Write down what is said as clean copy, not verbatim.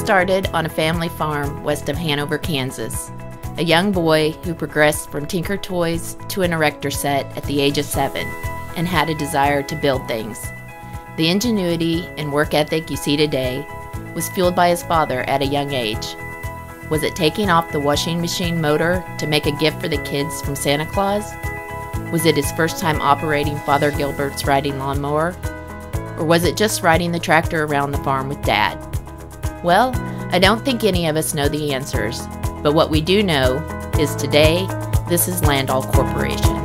started on a family farm west of Hanover, Kansas. A young boy who progressed from tinker toys to an erector set at the age of 7 and had a desire to build things. The ingenuity and work ethic you see today was fueled by his father at a young age. Was it taking off the washing machine motor to make a gift for the kids from Santa Claus? Was it his first time operating Father Gilbert's riding lawnmower? Or was it just riding the tractor around the farm with Dad? Well, I don't think any of us know the answers, but what we do know is today, this is Landoll Corporation.